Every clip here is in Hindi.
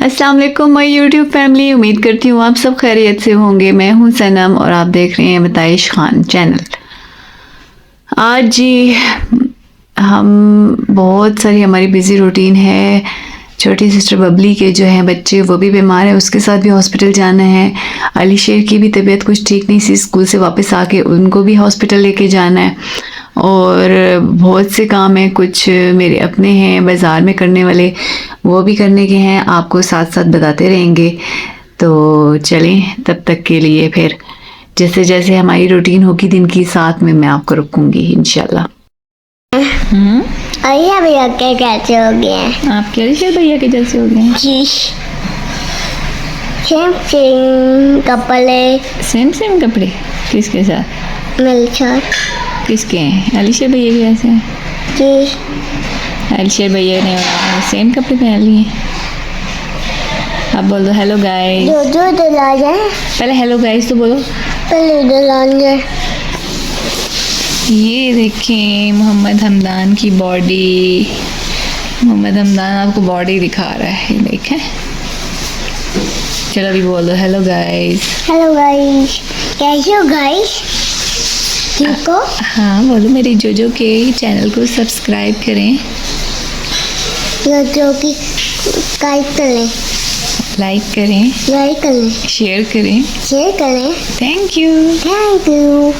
अस्सलाम वालेकुम माय यूट्यूब फैमिली। उम्मीद करती हूँ आप सब खैरियत से होंगे। मैं हूँ सनम और आप देख रहे हैं बताइश खान चैनल। आज जी हम बहुत सारी हमारी बिज़ी रूटीन है। छोटी सिस्टर बबली के जो हैं बच्चे वो भी बीमार है, उसके साथ भी हॉस्पिटल जाना है। अली शेर की भी तबीयत कुछ ठीक नहीं सी, स्कूल से वापस आके उनको भी हॉस्पिटल लेके जाना है। और बहुत से काम हैं, कुछ मेरे अपने हैं बाज़ार में करने वाले, वो भी करने के हैं, आपको साथ साथ बताते रहेंगे। तो चलें, तब तक के लिए फिर जैसे जैसे हमारी रूटीन होगी दिन की, साथ में मैं आपको रखूँगी इंशाल्लाह। अय्या भैया के कैसे हो गए हैं? आप अली भैया के जैसे हो गए? जी सेम सेम कपड़े, सेम कपड़े किसके साथ? मिलकर। किसके हैं? अली भैया के जैसे हैं? जी अली भैया ने सेम कपड़े पहन लिए। आप बोल दो हेलो गाइस। जो दिलाए पहले हेलो गाइस तो बोलो। पहले दिलाएंगे। ये देखें मोहम्मद हमदान की बॉडी। मोहम्मद हमदान आपको बॉडी दिखा रहा है, ये देखें। चलो अभी बोल दो हेलो गाइस। हेलो गाइस, कैसे हो गाइस? ठीक हो? हाँ बोलो, मेरे जोजो के चैनल को सब्सक्राइब करें, जो कि लाइक करें, लाइक करें, शेयर करें। Thank you.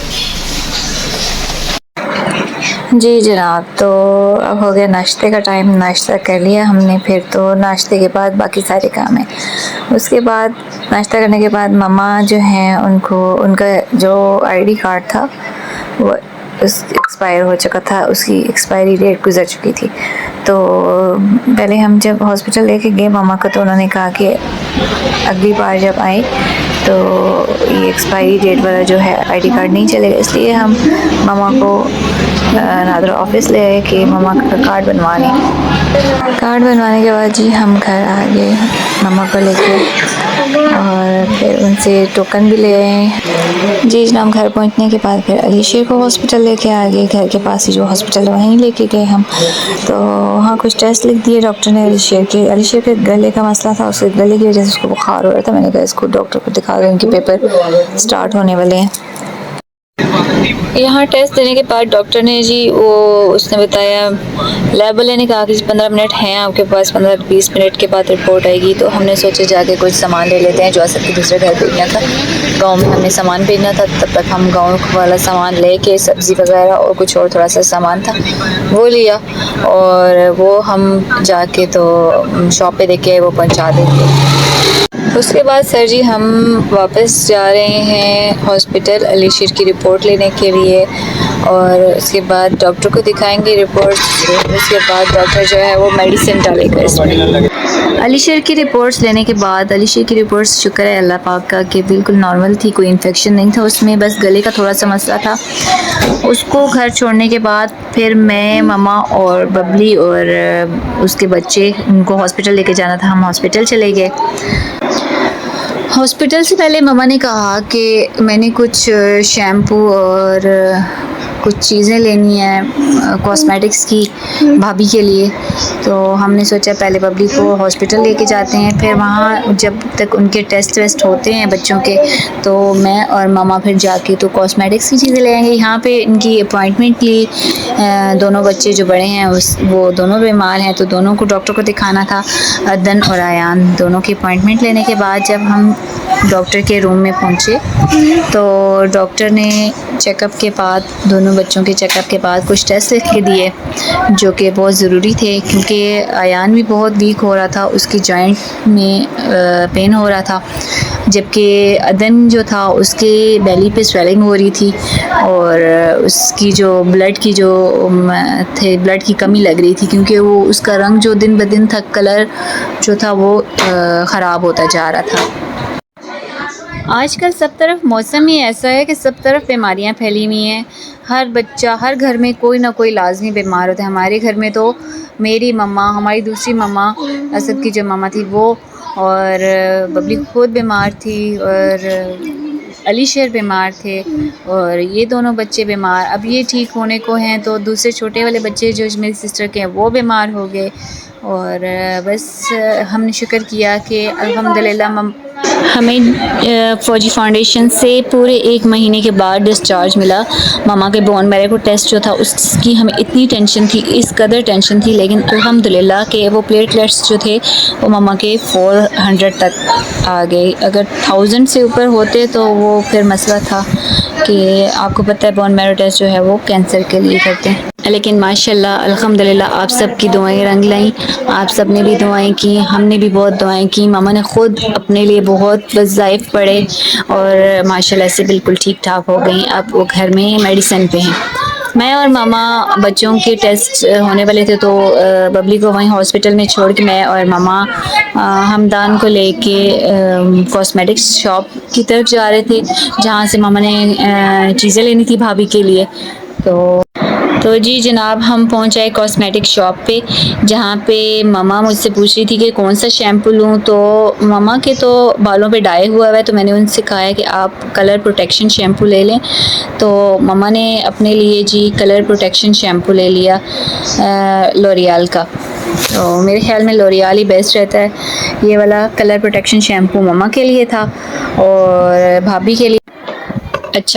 जी जनाब, तो अब हो गया नाश्ते का टाइम। नाश्ता कर लिया हमने, फिर तो नाश्ते के बाद बाकी सारे काम हैं। उसके बाद नाश्ता करने के बाद मम्मा जो हैं उनको उनका जो आईडी कार्ड था वो एक्सपायर हो चुका था, उसकी एक्सपायरी डेट गुजर चुकी थी। तो पहले हम जब हॉस्पिटल लेके गए मम्मा को, तो उन्होंने कहा कि अगली बार जब आए तो ये एक्सपायरी डेट वाला जो है आईडी कार्ड नहीं चलेगा। इसलिए हम मम्मा को नादर ऑफिस ले आए कि मम्मा का कार्ड बनवा लें। कार्ड बनवाने के बाद जी हम घर आ गए मम्मा को लेके, और फिर उनसे टोकन भी ले आए। जी जनाब, घर पहुंचने के बाद फिर अली शेर को हॉस्पिटल लेके आ गए। घर के पास ही जो हॉस्पिटल है वहीं लेके गए हम। तो वहाँ कुछ टेस्ट लिख दिए डॉक्टर ने। अली शेर के गले का मसला था, उसके गले की वजह से उसको बुखार हो रहा था। मैंने कहा इसको डॉक्टर को दिखा दें, इनके पेपर स्टार्ट होने वाले हैं। यहाँ टेस्ट देने के बाद डॉक्टर ने जी उसने बताया, लैब वाले ने कहा कि 15 मिनट हैं आपके पास, 15-20 मिनट के बाद रिपोर्ट आएगी। तो हमने सोचा जाके कुछ सामान ले लेते हैं, जो असर के दूसरे घर भेजना था। गांव में हमने सामान भेजना था, तब तक हम गांव वाला सामान लेके सब्ज़ी वगैरह और कुछ और थोड़ा सा सामान था वो लिया, और वो हम जाके तो शॉप पे देके वो पहुँचा देंगे। उसके बाद सर जी हम वापस जा रहे हैं हॉस्पिटल अली शेर की रिपोर्ट लेने के लिए, और उसके बाद डॉक्टर को दिखाएंगे रिपोर्ट्स। उसके बाद डॉक्टर जो है वो मेडिसिन डालेगा इसमें। अली शेर की रिपोर्ट्स लेने के बाद, अली शेर की रिपोर्ट्स शुक्र है अल्लाह पाक का कि बिल्कुल नॉर्मल थी, कोई इन्फेक्शन नहीं था उसमें, बस गले का थोड़ा सा मसला था। उसको घर छोड़ने के बाद फिर मैं मम्मा और बबली और उसके बच्चे, उनको हॉस्पिटल लेके जाना था, हम हॉस्पिटल चले गए। हॉस्पिटल से पहले मम्मा ने कहा कि मैंने कुछ शैम्पू और कुछ चीज़ें लेनी है कॉस्मेटिक्स की भाभी के लिए। तो हमने सोचा पहले बबली को हॉस्पिटल लेके जाते हैं, फिर वहाँ जब तक उनके टेस्ट वेस्ट होते हैं बच्चों के, तो मैं और मामा फिर जाके तो कॉस्मेटिक्स की चीज़ें ले आएंगे। यहाँ पे इनकी अपॉइंटमेंट ली। दोनों बच्चे जो बड़े हैं वो दोनों बीमार हैं, तो दोनों को डॉक्टर को दिखाना था। अदन और आयान दोनों की अपॉइंटमेंट लेने के बाद जब हम डॉक्टर के रूम में पहुँचे, तो डॉक्टर ने चेकअप के बाद, दोनों बच्चों के चेकअप के बाद कुछ टेस्ट लिख के दिए जो कि बहुत ज़रूरी थे, क्योंकि आयान भी बहुत वीक हो रहा था, उसकी जॉइंट में पेन हो रहा था, जबकि अदन जो था उसके बेली पे स्वेलिंग हो रही थी, और उसकी जो ब्लड की कमी लग रही थी, क्योंकि वो उसका रंग जो दिन ब दिन था, कलर जो था वो ख़राब होता जा रहा था। आजकल सब तरफ मौसम ही ऐसा है कि सब तरफ बीमारियां फैली हुई हैं। हर बच्चा, हर घर में कोई ना कोई लाजमी बीमार होता है। हमारे घर में तो मेरी मम्मा, हमारी दूसरी मम्मा, असद की जो मम्मा थी वो, और बबली खुद बीमार थी, और अली शेर बीमार थे, और ये दोनों बच्चे बीमार। अब ये ठीक होने को हैं, तो दूसरे छोटे वाले बच्चे जो मेरी सिस्टर के हैं वो बीमार हो गए, और बस हमने शुक्र किया कि अल्हम्दुलिल्लाह हमें फौजी फाउंडेशन से पूरे 1 महीने के बाद डिस्चार्ज मिला। मामा के बोन मैरो को टेस्ट जो था उसकी हमें इतनी टेंशन थी, इस कदर टेंशन थी, लेकिन अल्हम्दुलिल्लाह कि वो प्लेटलेट्स जो थे वो मामा के 400 तक आ गए। अगर 1000 से ऊपर होते तो वो फिर मसला था कि आपको पता है बोन मैरो टेस्ट जो है वो कैंसर के लिए करते हैं। लेकिन माशाल्लाह अल्हम्दुलिल्लाह आप सब की दुआएं रंग लाई, आप सब ने भी दुआएं की, हमने भी बहुत दुआएं की। मामा ने ख़ुद अपने लिए बहुत वज़ाइफ पढ़े और माशाल्लाह से बिल्कुल ठीक ठाक हो गई। अब वो घर में मेडिसिन पे हैं। मैं और मामा बच्चों के टेस्ट होने वाले थे तो बबली को वहीं हॉस्पिटल में छोड़ के मैं और मामा हमदान को लेके कॉस्मेटिक्स शॉप की तरफ जा रहे थे, जहाँ से मामा ने चीज़ें लेनी थी भाभी के लिए। तो जी जनाब हम पहुंच आए कॉस्मेटिक शॉप पे, जहाँ पे ममा मुझसे पूछ रही थी कि कौन सा शैम्पू लूँ। तो ममा के तो बालों पे डाई हुआ है, तो मैंने उनसे कहा है कि आप कलर प्रोटेक्शन शैम्पू ले लें। तो ममा ने अपने लिए जी कलर प्रोटेक्शन शैम्पू ले लिया लॉरियल का। तो मेरे ख्याल में लॉरियल ही बेस्ट रहता है। ये वाला कलर प्रोटेक्शन शैम्पू ममा के लिए था और भाभी के लिए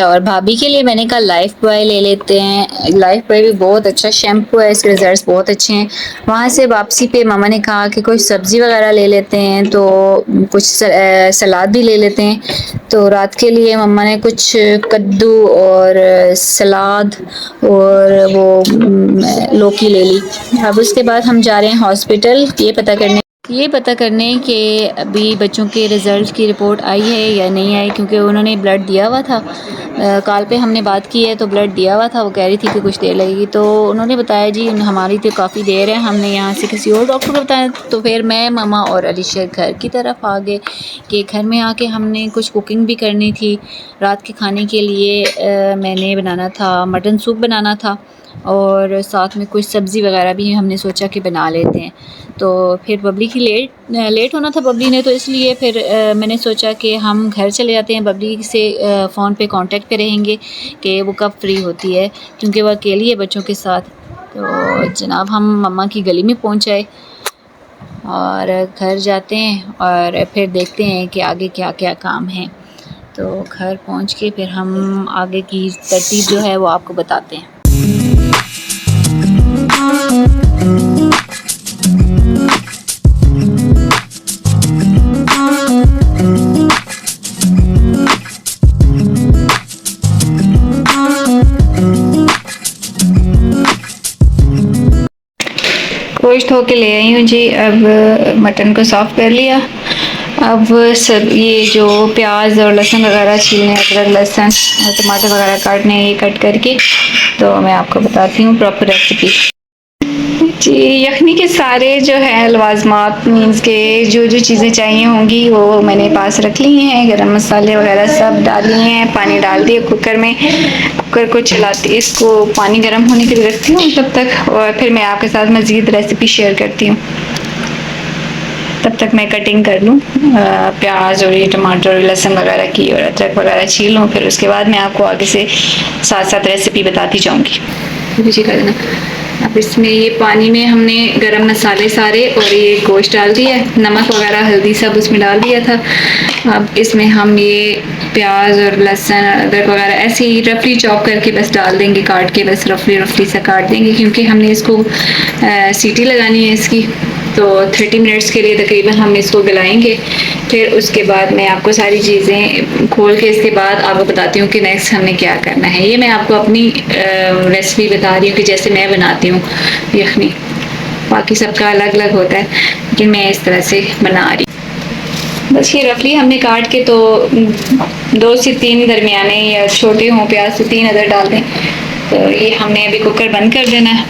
और भाभी के लिए मैंने कहा लाइफ बॉय ले लेते हैं। लाइफ बॉय भी बहुत अच्छा शैम्पू है, इसके रिजल्ट्स बहुत अच्छे हैं। वहाँ से वापसी पे मामा ने कहा कि कुछ सब्ज़ी वगैरह ले लेते हैं, तो कुछ सलाद भी ले लेते हैं। तो रात के लिए मम्मा ने कुछ कद्दू और सलाद और वो लौकी ले ली। अब उसके बाद हम जा रहे हैं हॉस्पिटल ये पता करने कि अभी बच्चों के रिज़ल्ट की रिपोर्ट आई है या नहीं आई, क्योंकि उन्होंने ब्लड दिया हुआ था। कल पे हमने बात की है तो ब्लड दिया हुआ था। वो कह रही थी कि कुछ देर लगेगी, तो उन्होंने बताया जी हमारी तो काफ़ी देर है, हमने यहाँ से किसी और डॉक्टर को बताया। तो फिर मैं मामा और अलीशा घर की तरफ आ गए कि घर में आके हमने कुछ कुकिंग भी करनी थी। रात के खाने के लिए मैंने बनाना था, मटन सूप बनाना था और साथ में कुछ सब्ज़ी वगैरह भी हमने सोचा कि बना लेते हैं। तो फिर बबली की लेट होना था बबली ने, तो इसलिए फिर मैंने सोचा कि हम घर चले जाते हैं। बबली से फ़ोन पे कांटेक्ट पे रहेंगे कि वो कब फ्री होती है, क्योंकि वो अकेली है बच्चों के साथ। तो जनाब हम मम्मा की गली में पहुंच आए और घर जाते हैं और फिर देखते हैं कि आगे क्या क्या काम है। तो घर पहुंच के फिर हम आगे की तरतीब जो है वो आपको बताते हैं। गोश्त धो के ले आई हूँ जी। अब मटन को साफ़ कर लिया। अब सब ये जो प्याज और लहसुन वगैरह छीलने, अदरक लहसुन और टमाटर वगैरह काटने, ये कट करके तो मैं आपको बताती हूँ प्रॉपर रेसिपी जी। यखनी के सारे जो है लवाजमात मीन्स के जो जो चीज़ें चाहिए होंगी वो मैंने पास रख ली हैं। गरम मसाले वगैरह सब डाल लिए हैं, पानी डाल दिए कुकर में। कुकर को चलाती, इसको पानी गर्म होने के लिए रखती हूँ तब तक, और फिर मैं आपके साथ मज़ीद रेसिपी शेयर करती हूँ। तब तक मैं कटिंग कर लूँ प्याज और ये टमाटर और लहसुन वगैरह की, और अदरक वगैरह छील लूँ। फिर उसके बाद मैं आपको आगे से साथ साथ रेसिपी बताती जाऊँगी। कर देना। अब इसमें ये पानी में हमने गरम मसाले सारे और ये गोश्त डाल दिया, नमक वगैरह हल्दी सब उसमें डाल दिया था। अब इसमें हम ये प्याज और लहसुन अदरक वगैरह ऐसे ही रफली चॉप करके बस डाल देंगे, काट के बस रफली सा काट देंगे, क्योंकि हमने इसको सीटी लगानी है इसकी। तो 30 मिनट्स के लिए तकरीबन हम इसको गलाएंगे। फिर उसके बाद मैं आपको सारी चीज़ें खोल के इसके बाद आपको बताती हूँ कि नेक्स्ट हमें क्या करना है। ये मैं आपको अपनी रेसिपी बता रही हूँ कि जैसे मैं बनाती हूँ यखनी, बाकी सबका अलग अलग होता है, लेकिन मैं इस तरह से बना रही हूँ। बस ये रफली हमने काट के तो 2 से 3 दरमियाने या छोटे हों प्याज तो 3 अदर डाल दें। तो ये हमने अभी कुकर बंद कर देना है,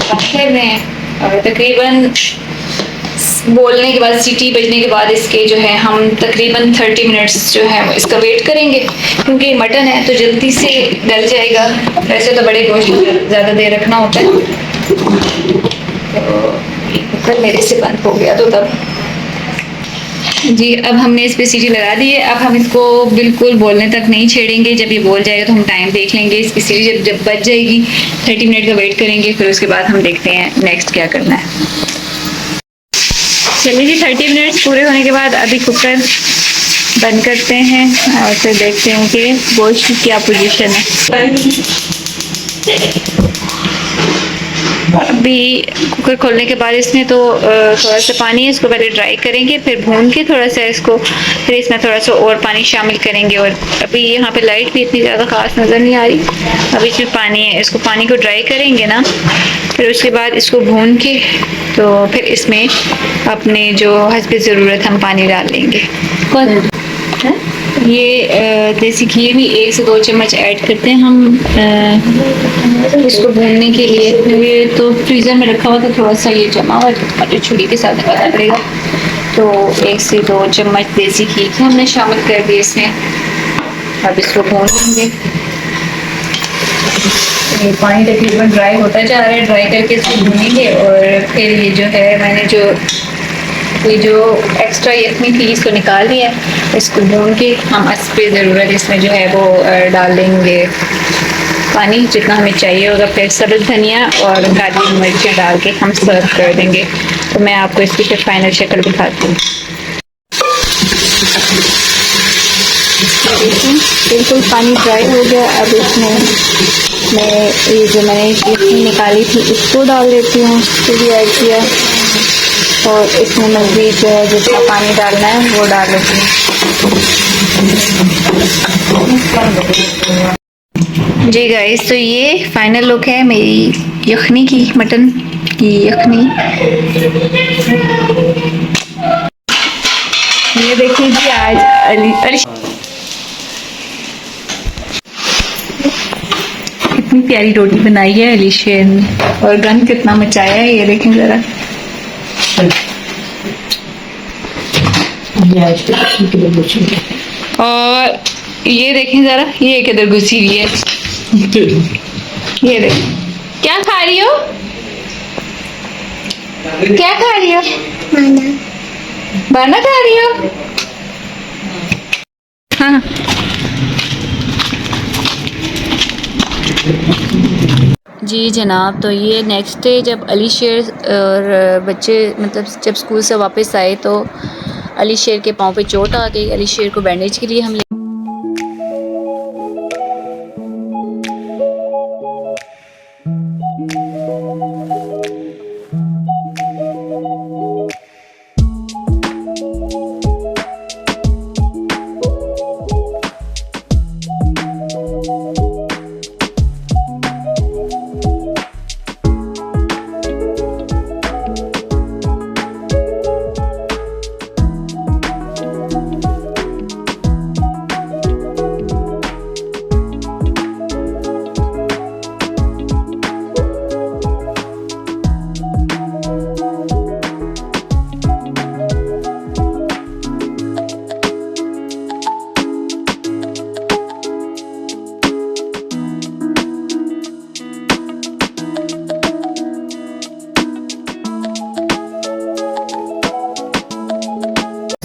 कर रहे हैं, और तकरीबन बोलने के बाद सीटी बजने के बाद इसके जो है हम तकरीबन 30 मिनट्स जो है इसका वेट करेंगे, क्योंकि मटन है तो जल्दी से गल जाएगा। वैसे तो बड़े गोश्त ज़्यादा देर रखना होता है। तो कुकर मेरे से बंद हो गया, तो तब जी अब हमने इस पे सीटी लगा दी है। अब हम इसको बिल्कुल बोलने तक नहीं छेड़ेंगे। जब ये बोल जाएगा तो हम टाइम देख लेंगे। इसकी सीटी जब बच जाएगी 30 मिनट का वेट करेंगे, फिर उसके बाद हम देखते हैं नेक्स्ट क्या करना है। चलिए जी 30 मिनट्स पूरे होने के बाद अभी कुकर बंद करते हैं और फिर देखते हैं कि गोश्त की क्या पोजीशन है। अभी कुकर खोलने के बाद इसमें तो थोड़ा सा पानी है, इसको पहले ड्राई करेंगे, फिर भून के थोड़ा सा इसको, फिर इसमें थोड़ा सा और पानी शामिल करेंगे। और अभी यहाँ पे लाइट भी इतनी ज़्यादा ख़ास नज़र नहीं आ रही। अभी इसमें पानी है, इसको पानी को ड्राई करेंगे ना, फिर उसके बाद इसको भून के तो फिर इसमें अपने जो हस्बे ज़रूरत हम पानी डाल लेंगे। ये देसी घी भी 1 से 2 चम्मच ऐड करते हैं हम इसको भूनने के लिए। ये तो फ्रीज़र में रखा हुआ था, थोड़ा सा ये जमा हुआ है, छुरी के साथ निकालना पड़ेगा। तो 1 से 2 चम्मच देसी घी के हमने शामिल कर दिए इसमें। अब इसको भून लेंगे। ये पानी तकरीबन ड्राई होता जा रहा है, ड्राई करके इसको भूनेंगे। और फिर ये जो है मैंने ये जो एक्स्ट्रा यखनी थी इसको निकाल दिया है। इसको भून के हम इस पे ज़रूरत इसमें जो है वो डाल देंगे पानी जितना हमें चाहिए होगा। फिर सब्ज़ धनिया और काली मिर्चें डाल के हम सर्व कर देंगे। तो मैं आपको इसकी फिर फाइनल शक्ल दिखाती हूँ। बिल्कुल पानी ड्राई हो गया। अब इसमें मैं ये जो मैंने यखनी निकाली थी इसको डाल देती हूँ, इसको भी ऐड किया। और इसमें मज़ीद जो है जितना पानी डालना है वो डाल देती हूँ। जी गाइस, तो ये फाइनल लुक है मेरी यखनी की, मटन की यखनी। ये देखिए जी आज कितनी प्यारी रोटी बनाई है अलीशेर ने, और गंद कितना मचाया है ये देखें ज़रा। और ये देखें जरा, ये किधर घुसी हुई है। ये देख, क्या खा रही हो? क्या खा रही हो? बाना खा रही हो? हाँ जी जनाब। तो ये नेक्स्ट डे जब अलीशेर और बच्चे मतलब जब स्कूल से वापस आए तो अलीशेर के पाँव पे चोट आ गई। अलीशेर को बैंडेज के लिए हम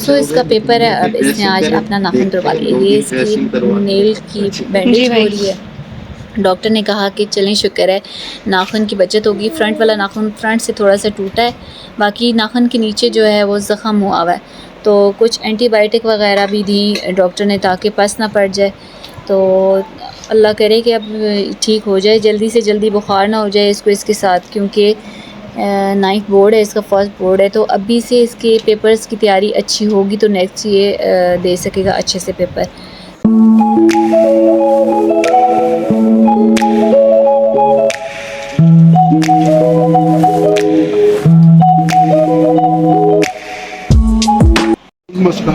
तो इसका पेपर है। अब इसने आज अपना नाखून तुड़वा लिया। ये इसकी नेल की बैंडेज हो रही है। डॉक्टर ने कहा कि चलें शुक्र है नाखून की बचत होगी। फ्रंट वाला नाखून फ्रंट से थोड़ा सा टूटा है, बाकी नाखून के नीचे जो है वो ज़ख़म हुआ हुआ है। तो कुछ एंटीबायोटिक वगैरह भी दी डॉक्टर ने ताकि पस ना पड़ जाए। तो अल्लाह करे कि अब ठीक हो जाए, जल्दी से जल्दी बुखार ना हो जाए इसको इसके साथ, क्योंकि 9th बोर्ड है इसका, फर्स्ट बोर्ड है। तो अभी से इसके पेपर्स की तैयारी अच्छी होगी तो नेक्स्ट ये दे सकेगा अच्छे से पेपर।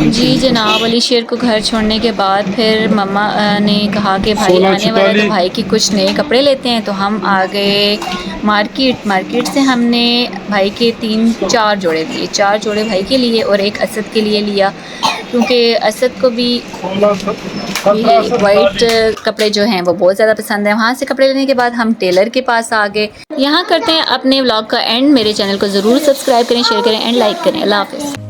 जी जनाब, अलीशेर को घर छोड़ने के बाद फिर मम्मा ने कहा कि भाई आने वाला है तो भाई की कुछ नए कपड़े लेते हैं। तो हम आ गए मार्केट से हमने भाई के 3-4 जोड़े लिए। 4 जोड़े भाई के लिए और एक असद के लिए लिया, क्योंकि असद को भी वाइट कपड़े जो हैं वो बहुत ज़्यादा पसंद है। वहाँ से कपड़े लेने के बाद हम टेलर के पास आ गए। यहाँ करते हैं अपने व्लॉग का एंड। मेरे चैनल को ज़रूर सब्सक्राइब करें, शेयर करें एंड लाइक करें। अल्लाह हाफ़िज़।